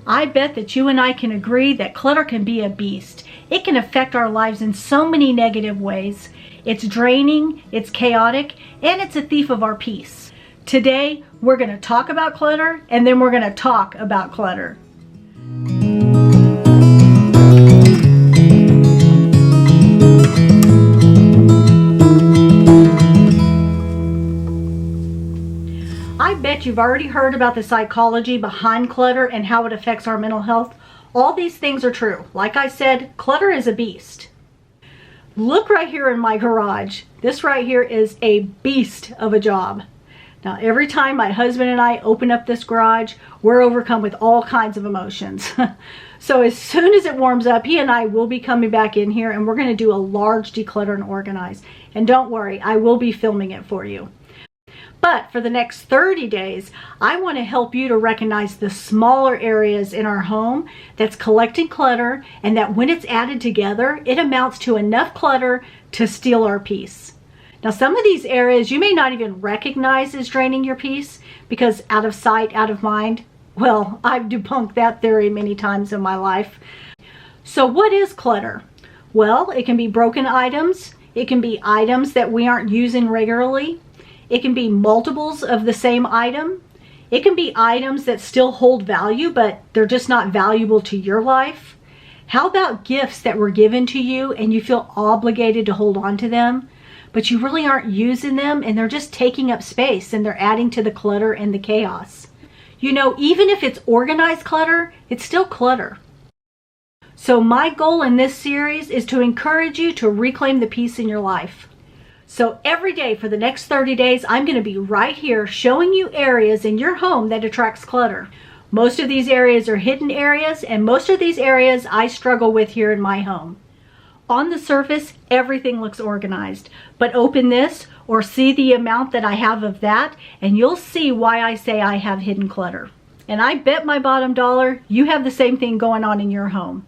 I bet that you and I can agree that clutter can be a beast. It can affect our lives in so many negative ways. It's draining, it's chaotic, and it's a thief of our peace. Today, we're going to talk about clutter, and then we're going to talk about clutter. I bet you've already heard about the psychology behind clutter and how it affects our mental health. All these things are true. Like I said, clutter is a beast. Look right here in my garage. This right here is a beast of a job. Now, every time my husband and I open up this garage, we're overcome with all kinds of emotions. So as soon as it warms up, he and I will be coming back in here and we're going to do a large declutter and organize. And don't worry, I will be filming it for you. But for the next 30 days, I want to help you to recognize the smaller areas in our home that's collecting clutter, and that when it's added together, it amounts to enough clutter to steal our peace. Now, some of these areas you may not even recognize as draining your peace because out of sight, out of mind. Well, I've debunked that theory many times in my life. So what is clutter? Well, it can be broken items. It can be items that we aren't using regularly. It can be multiples of the same item. It can be items that still hold value, but they're just not valuable to your life. How about gifts that were given to you and you feel obligated to hold on to them, but you really aren't using them and they're just taking up space and they're adding to the clutter and the chaos? You know, even if it's organized clutter, it's still clutter. So my goal in this series is to encourage you to reclaim the peace in your life. So every day for the next 30 days, I'm going to be right here showing you areas in your home that attracts clutter. Most of these areas are hidden areas, and most of these areas I struggle with here in my home. On the surface, everything looks organized, but open this or see the amount that I have of that, and you'll see why I say I have hidden clutter. And I bet my bottom dollar you have the same thing going on in your home.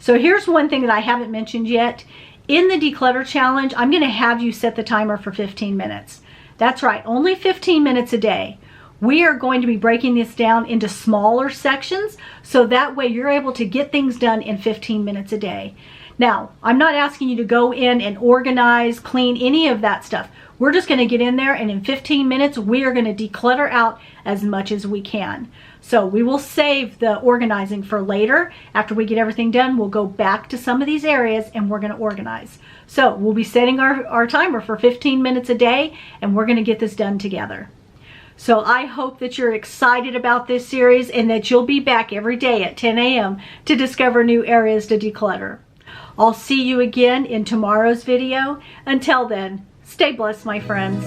So here's one thing that I haven't mentioned yet. In the declutter challenge, I'm going to have you set the timer for 15 minutes. That's right, only 15 minutes a day. We are going to be breaking this down into smaller sections, so that way you're able to get things done in 15 minutes a day. Now, I'm not asking you to go in and organize, clean, any of that stuff. We're just going to get in there, and in 15 minutes, we are going to declutter out as much as we can. So we will save the organizing for later. After we get everything done, we'll go back to some of these areas and we're going to organize. So we'll be setting our timer for 15 minutes a day, and we're going to get this done together. So I hope that you're excited about this series and that you'll be back every day at 10 a.m. to discover new areas to declutter. I'll see you again in tomorrow's video. Until then, stay blessed, my friends.